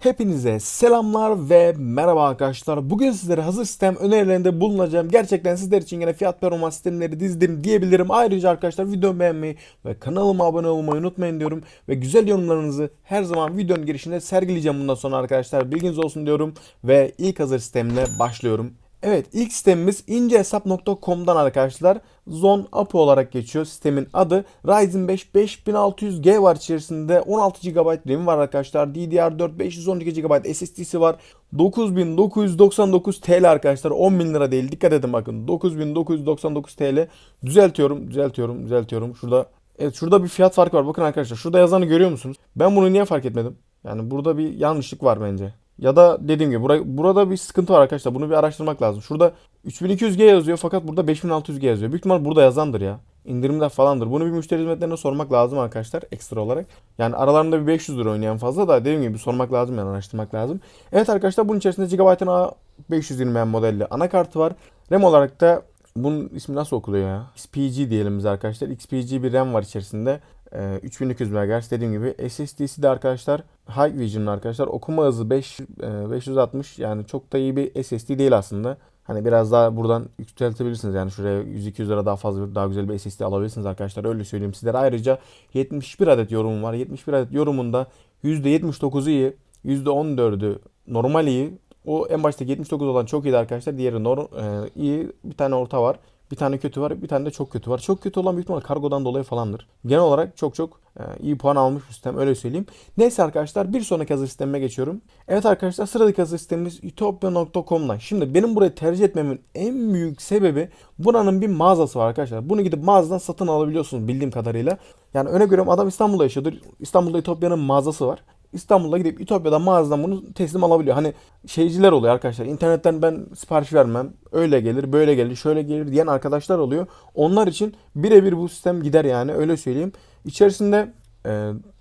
Hepinize selamlar ve merhaba arkadaşlar. Bugün sizlere hazır sistem önerilerinde bulunacağım. Gerçekten sizler için yine fiyat performans sistemleri dizdim diyebilirim. Ayrıca arkadaşlar videomu beğenmeyi ve kanalıma abone olmayı unutmayın diyorum. Ve güzel yorumlarınızı her zaman videonun girişinde sergileyeceğim bundan sonra arkadaşlar. Bilginiz olsun diyorum ve ilk hazır sistemle başlıyorum. Evet, ilk sistemimiz incehesap.com'dan arkadaşlar. Zone API olarak geçiyor sistemin adı. Ryzen 5 5600G var içerisinde. 16 GB RAM var arkadaşlar. DDR4 512 GB SSD'si var. 9999 TL arkadaşlar. 10.000 lira değil. Dikkat edin bakın. 9999 TL. Düzeltiyorum. Şurada bir fiyat farkı var. Bakın arkadaşlar. Şurada yazanı görüyor musunuz? Ben bunu niye fark etmedim? Yani burada bir yanlışlık var bence. Ya da dediğim gibi burada bir sıkıntı var arkadaşlar. Bunu bir araştırmak lazım. Şurada 3200G yazıyor fakat burada 5600G yazıyor. Büyük ihtimal burada yazandır ya. İndirimler falandır. Bunu bir müşteri hizmetlerine sormak lazım arkadaşlar ekstra olarak. Yani aralarında bir 500 lira oynayan fazla da dediğim gibi sormak lazım yani araştırmak lazım. Evet arkadaşlar bunun içerisinde GB'ın A520M modelli anakartı var. RAM olarak da bunun ismi nasıl okuluyor ya? XPG diyelim biz arkadaşlar. XPG bir RAM var içerisinde. 3200 MHz dediğim gibi. SSD'si de arkadaşlar Hikvision arkadaşlar. Okuma hızı 560 yani çok da iyi bir SSD değil aslında. Hani biraz daha buradan yükseltebilirsiniz. Yani şuraya 100-200 lira daha fazla daha güzel bir SSD alabilirsiniz arkadaşlar. Öyle söyleyeyim sizlere. Ayrıca 71 adet yorumum var. 71 adet yorumunda %79'u iyi, %14'ü normal iyi. O en başta 79 olan çok iyi arkadaşlar. Diğeri iyi. Bir tane orta var. Bir tane kötü var, bir tane de çok kötü var. Çok kötü olan büyük ihtimalle kargodan dolayı falandır. Genel olarak çok iyi puan almış bir sistem öyle söyleyeyim. Neyse arkadaşlar bir sonraki hazır sistemime geçiyorum. Evet arkadaşlar sıradaki hazır sistemimiz utopia.com'dan. Şimdi benim burayı tercih etmemin en büyük sebebi buranın bir mağazası var arkadaşlar. Bunu gidip mağazadan satın alabiliyorsunuz bildiğim kadarıyla. Yani öne göre adam İstanbul'da yaşıyordur. İstanbul'da Utopia'nın mağazası var. İstanbul'a gidip Ütopya'dan mağazadan bunu teslim alabiliyor. Hani şeyciler oluyor arkadaşlar. İnternetten ben sipariş vermem. Öyle gelir, böyle gelir, şöyle gelir diyen arkadaşlar oluyor. Onlar için birebir bu sistem gider yani öyle söyleyeyim. İçerisinde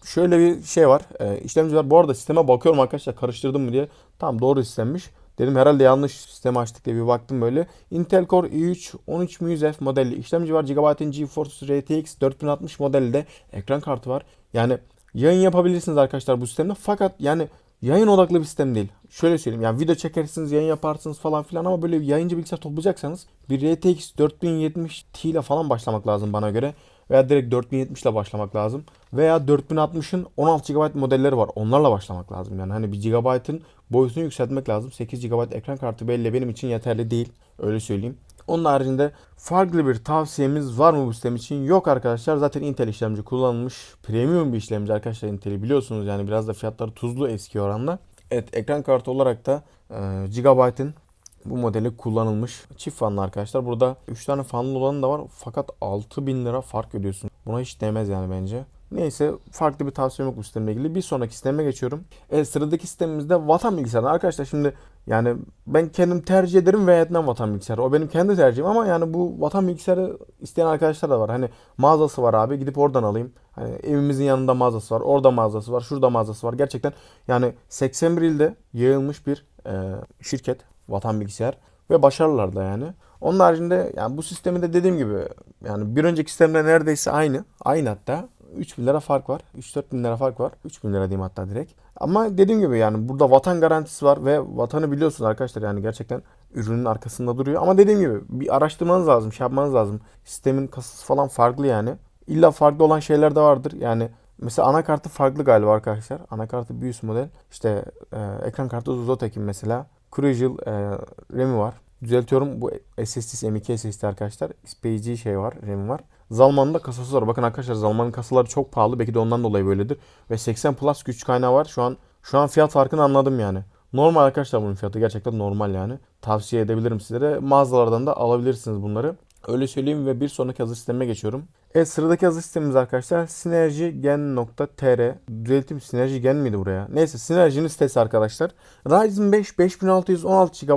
şöyle bir şey var. İşlemci var. Bu arada sisteme bakıyorum arkadaşlar karıştırdım mı diye. Tamam doğru sistemmiş. Dedim herhalde yanlış sistemi açtık diye bir baktım böyle. Intel Core i3 13100F modelli işlemci var. Gigabyte'in GeForce RTX 4060 modelde de ekran kartı var. Yani yayın yapabilirsiniz arkadaşlar bu sistemde. Fakat yani yayın odaklı bir sistem değil. Şöyle söyleyeyim yani video çekersiniz, yayın yaparsınız falan filan ama böyle yayıncı bilgisayar toplayacaksanız bir RTX 4070 Ti ile falan başlamak lazım bana göre. Veya direkt 4070 ile başlamak lazım. Veya 4060'ın 16 GB modelleri var. Onlarla başlamak lazım. Yani hani bir GB'ın boyutunu yükseltmek lazım. 8 GB ekran kartı belli benim için yeterli değil. Öyle söyleyeyim. Onun haricinde farklı bir tavsiyemiz var mı bu sistem için? Yok arkadaşlar. Zaten Intel işlemci kullanılmış. Premium bir işlemci arkadaşlar Intel'i biliyorsunuz. Yani biraz da fiyatları tuzlu eski oranla. Evet ekran kartı olarak da Gigabyte'ın bu modeli kullanılmış. Çift fanlı arkadaşlar. Burada 3 tane fanlı olanı da var. Fakat 6.000 lira fark ödüyorsun. Buna hiç değmez yani bence. Neyse farklı bir tavsiyem yok bu sistemle ilgili. Bir sonraki sisteme geçiyorum. Sıradaki sistemimizde vatan bilgisayarı. Arkadaşlar şimdi yani ben kendim tercih ederim veya etmem vatan bilgisayarı. O benim kendi tercihim ama yani bu vatan bilgisayarı isteyen arkadaşlar da var. Hani mağazası var abi gidip oradan alayım. Hani evimizin yanında mağazası var. Orada mağazası var. Şurada mağazası var. Gerçekten yani 81 ilde yayılmış bir şirket. Vatan bilgisayar. Ve başarılılar da yani. Onun haricinde yani bu sistemi de dediğim gibi yani bir önceki sistemle neredeyse aynı. Aynı hatta. 3.000 lira fark var. 3-4 bin lira fark var. 3.000 lira diyeyim hatta direkt. Ama dediğim gibi yani burada vatan garantisi var ve vatanı biliyorsunuz arkadaşlar yani gerçekten ürünün arkasında duruyor. Ama dediğim gibi bir araştırmanız lazım, şey yapmanız lazım. Sistemin kasası falan farklı yani. İlla farklı olan şeyler de vardır. Yani mesela anakartı farklı galiba arkadaşlar. Anakartı bir üst model. İşte ekran kartı Zotac mesela. Crucial RAM'i var. Düzeltiyorum bu SSD'si M.2 SSD arkadaşlar. XPG şey var, RAM'i var. Zalman'ın da kasası var. Bakın arkadaşlar Zalman'ın kasaları çok pahalı. Belki de ondan dolayı böyledir. Ve 80 Plus güç kaynağı var. Şu an fiyat farkını anladım yani. Normal arkadaşlar bunun fiyatı gerçekten normal yani. Tavsiye edebilirim sizlere. Mağazalardan da alabilirsiniz bunları. Öyle söyleyeyim ve bir sonraki hazır sisteme geçiyorum. Evet sıradaki hazır sistemimiz arkadaşlar synergygen.tr. Düzelteyim Synergygen miydi buraya? Neyse Synergy'nin sitesi arkadaşlar. Ryzen 5 5616 GB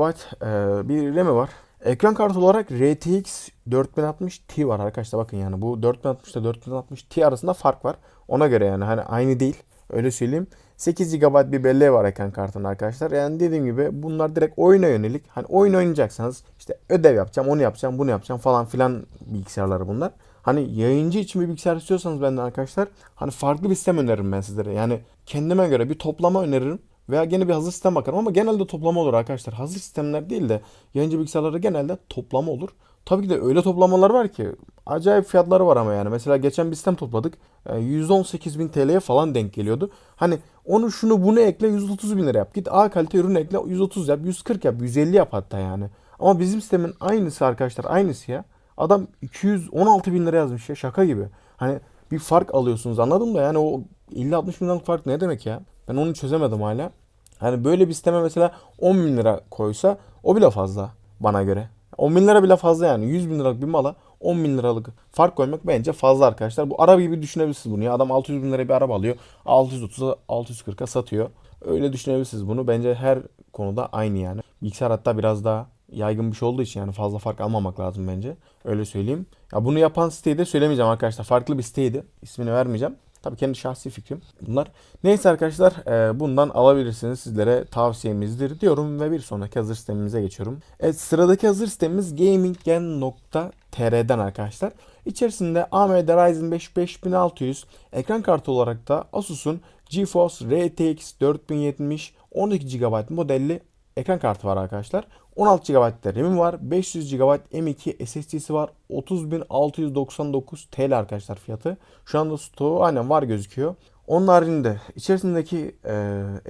bir RAM'i var. Ekran kartı olarak RTX 4060 Ti var arkadaşlar bakın yani bu 4060 ile 4060 Ti arasında fark var. Ona göre yani hani aynı değil. Öyle söyleyeyim. 8 GB bir belleği var ekran kartının arkadaşlar. Yani dediğim gibi bunlar direkt oyuna yönelik. Hani oyun oynayacaksanız işte ödev yapacağım, onu yapacağım, bunu yapacağım falan filan bilgisayarları bunlar. Hani yayıncı için bir bilgisayar istiyorsanız benden arkadaşlar hani farklı bir sistem öneririm ben sizlere. Yani kendime göre bir toplama öneririm. Veya gene bir hazır sistem bakarım ama genelde toplama olur arkadaşlar. Hazır sistemler değil de yayıncı bilgisayarlarda genelde toplama olur. Tabii ki de öyle toplamalar var ki acayip fiyatları var ama yani. Mesela geçen bir sistem topladık. 118 bin TL'ye falan denk geliyordu. Hani onu şunu bunu ekle 130 bin lira yap. Git A kalite ürün ekle 130 yap, 140 yap, 150 yap hatta yani. Ama bizim sistemin aynısı arkadaşlar, aynısı ya. Adam 216 bin lira yazmış ya, şaka gibi. Hani bir fark alıyorsunuz, anladım da yani o 50-60 bin liralık fark ne demek ya? Ben onu çözemedim hala. Hani böyle bir sisteme mesela 10 bin lira koysa o bile fazla bana göre. 10 bin lira bile fazla yani. 100 bin liralık bir mala 10 bin liralık fark koymak bence fazla arkadaşlar. Bu araba gibi düşünebilirsiniz bunu ya. Adam 600 bin liraya bir araba alıyor. 630'a 640'a satıyor. Öyle düşünebilirsiniz bunu. Bence her konuda aynı yani. Bilgisayar hatta biraz daha yaygın bir şey olduğu için yani fazla fark almamak lazım bence. Öyle söyleyeyim. Ya bunu yapan siteyi de söylemeyeceğim arkadaşlar. Farklı bir siteydi. İsmini vermeyeceğim. Tabii kendi şahsi fikrim bunlar. Neyse arkadaşlar, bundan alabilirsiniz. Sizlere tavsiyemizdir diyorum ve bir sonraki hazır sistemimize geçiyorum. Evet, sıradaki hazır sistemimiz gaminggen.tr'den arkadaşlar. İçerisinde AMD Ryzen 5 5600, ekran kartı olarak da Asus'un GeForce RTX 4070 12 GB modelli ekran kartı var arkadaşlar. 16 GB de RAM'i var. 500 GB M2 SSD'si var. 30.699 TL arkadaşlar fiyatı. Şu anda stoğu aynen var gözüküyor. Onun haricinde içerisindeki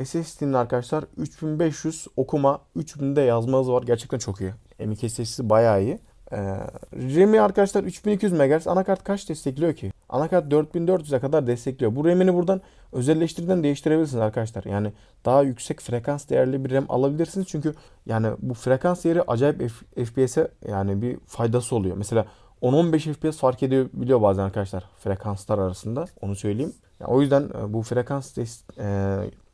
SSD'nin arkadaşlar 3500 okuma, 3000 de yazma hızı var. Gerçekten çok iyi. M2 SSD'si bayağı iyi. Ee, RAM'i arkadaşlar 3200 MHz. Anakart kaç destekliyor ki? Anakart 4400'e kadar destekliyor. Bu RAM'ini buradan özelleştirden değiştirebilirsiniz arkadaşlar. Yani daha yüksek frekans değerli bir RAM alabilirsiniz. Çünkü yani bu frekans değeri acayip FPS'e yani bir faydası oluyor. Mesela 10-15 FPS fark ediyor biliyor bazen arkadaşlar frekanslar arasında. Onu söyleyeyim. Yani o yüzden bu frekans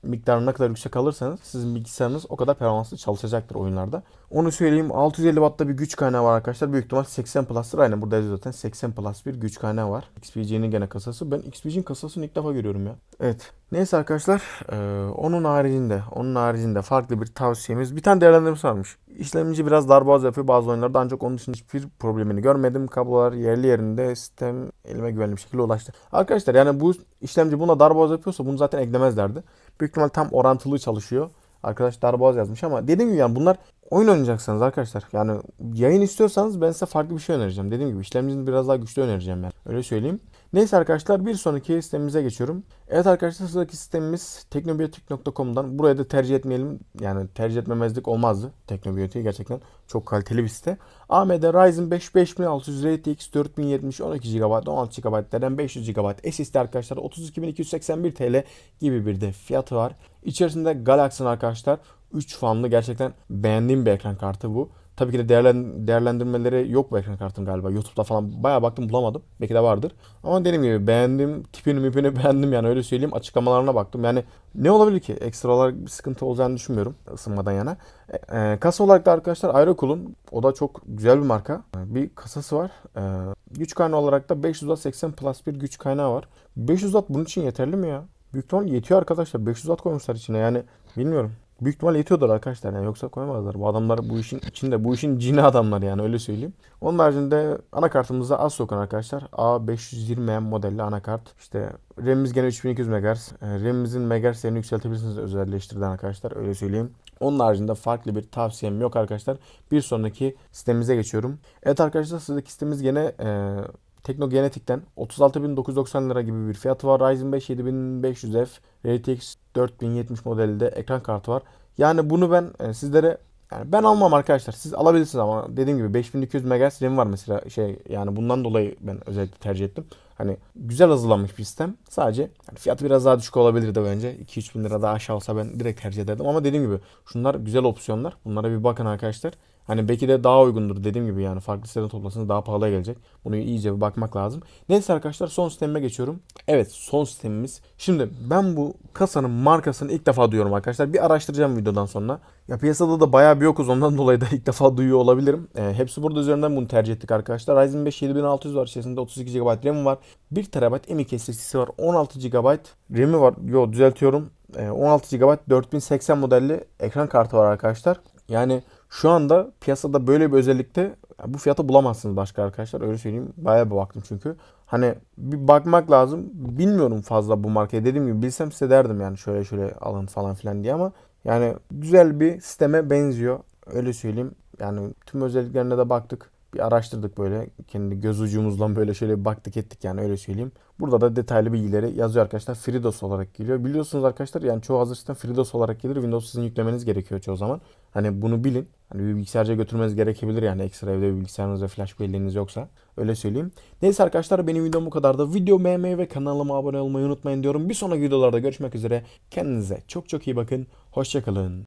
miktarını ne kadar yüksek alırsanız sizin bilgisayarınız o kadar performanslı çalışacaktır oyunlarda. Onu söyleyeyim. 650 Watt'ta bir güç kaynağı var arkadaşlar. Büyük ihtimal 80 Plus'tır. Aynen burada yazıyor zaten. 80 Plus bir güç kaynağı var. XPG'nin gene kasası. Ben XPG'nin kasasını ilk defa görüyorum ya. Evet. Neyse arkadaşlar. Onun haricinde farklı bir tavsiyemiz. Bir tane değerlendirmesi varmış. İşlemci biraz darboğaz yapıyor bazı oyunlarda. Ancak onun dışında hiçbir problemini görmedim. Kablolar yerli yerinde. Sistem elime güvenli bir şekilde ulaştı. Arkadaşlar yani bu işlemci buna darboğaz yapıyorsa bunu zaten eklemezlerdi. Büyük ihtimal tam orantılı çalışıyor. Arkadaş darboğaz yazmış ama dediğim gibi yani bunlar oyun oynayacaksınız arkadaşlar. Yani yayın istiyorsanız ben size farklı bir şey önereceğim. Dediğim gibi işlemcini biraz daha güçlü önereceğim yani. Öyle söyleyeyim. Neyse arkadaşlar bir sonraki sistemimize geçiyorum. Evet arkadaşlar sıradaki sistemimiz teknobiyotik.com'dan. Burayı da tercih etmeyelim. Yani tercih etmemezlik olmazdı. Teknobiyotik gerçekten çok kaliteli bir site. AMD Ryzen 5 5600 RTX 4070 12 GB 16 GB RAM 500 GB SSD arkadaşlar 32.281 TL gibi bir de fiyatı var. İçerisinde Galaxy'nin arkadaşlar 3 fanlı gerçekten beğendiğim bir ekran kartı bu. Tabii ki de değerlendirmeleri yok bu ekran kartın galiba. YouTube'da falan bayağı baktım bulamadım. Belki de vardır. Ama dediğim gibi beğendim. Tipini beğendim yani öyle söyleyeyim. Açıklamalarına baktım. Yani ne olabilir ki? Ekstra olarak bir sıkıntı olacağını düşünmüyorum ısınmadan yana. Kasa olarak da arkadaşlar Aerocool'un o da çok güzel bir marka. Bir kasası var. Güç kaynağı olarak da 500 Watt 80 Plus bir güç kaynağı var. 500 Watt bunun için yeterli mi ya? Büyük ihtimal yetiyor arkadaşlar. 500 Watt koymuşlar içine yani bilmiyorum. Büyük ihtimal yetiyordur arkadaşlar yani yoksa koymazlar. Bu adamlar bu işin içinde, bu işin cini adamlar yani öyle söyleyeyim. Onun haricinde anakartımızda az sokan arkadaşlar. A520M modelli anakart. İşte RAM'imiz gene 3200 MHz. RAM'imizin MHz değerini yükseltebilirsiniz özelleştirden arkadaşlar öyle söyleyeyim. Onun haricinde farklı bir tavsiyem yok arkadaşlar. Bir sonraki sistemimize geçiyorum. Evet arkadaşlar sıradaki sistemimiz gene Teknogenetik'ten 36.990 lira gibi bir fiyatı var. Ryzen 5 7500F RTX 4070 modelde ekran kartı var. Yani bunu ben sizlere yani ben almam arkadaşlar. Siz alabilirsiniz ama dediğim gibi 5200 MHz RAM var mesela yani bundan dolayı ben özellikle tercih ettim. Hani güzel hazırlanmış bir sistem. Sadece yani fiyatı biraz daha düşük olabilirdi bence. 2-3 bin lira daha aşağı olsa ben direkt tercih ederdim. Ama dediğim gibi şunlar güzel opsiyonlar. Bunlara bir bakın arkadaşlar. Hani belki de daha uygundur dediğim gibi yani farklı siteden toplasanız daha pahalıya gelecek. Bunu iyice bir bakmak lazım. Neyse arkadaşlar son sistemime geçiyorum. Evet son sistemimiz. Şimdi ben bu kasanın markasını ilk defa duyuyorum arkadaşlar. Bir araştıracağım videodan sonra. Ya piyasada da bayağı bir yokuz ondan dolayı da ilk defa duyuyor olabilirim. Hepsi burada üzerinden bunu tercih ettik arkadaşlar. Ryzen 5 7600 var içerisinde 32 GB RAM var. 1 TB M.2 SSD'si var. 16 GB RAM'i var. Yo düzeltiyorum. 16 GB 4080 modelli ekran kartı var arkadaşlar. Yani şu anda piyasada böyle bir özellikte bu fiyata bulamazsınız başka arkadaşlar. Öyle söyleyeyim. Bayağı bir baktım çünkü. Hani bir bakmak lazım. Bilmiyorum fazla bu markayı. Dediğim gibi bilsem size derdim yani şöyle şöyle alın falan filan diye ama yani güzel bir sisteme benziyor. Öyle söyleyeyim. Yani tüm özelliklerine de baktık. Bir araştırdık böyle. Kendi göz ucumuzla böyle şöyle bir baktık ettik yani öyle söyleyeyim. Burada da detaylı bilgileri yazıyor arkadaşlar. FreeDOS olarak geliyor. Biliyorsunuz arkadaşlar yani çoğu hazır sistem FreeDOS olarak gelir. Windows sizin yüklemeniz gerekiyor çoğu zaman. Hani bunu bilin. Hani bir bilgisayarca götürmeniz gerekebilir yani ekstra evde bir bilgisayarınız ve flash belleğiniz yoksa. Öyle söyleyeyim. Neyse arkadaşlar benim videom bu kadardı. Video beğenmeyi ve kanalıma abone olmayı unutmayın diyorum. Bir sonraki videolarda görüşmek üzere. Kendinize çok çok iyi bakın. Hoşçakalın.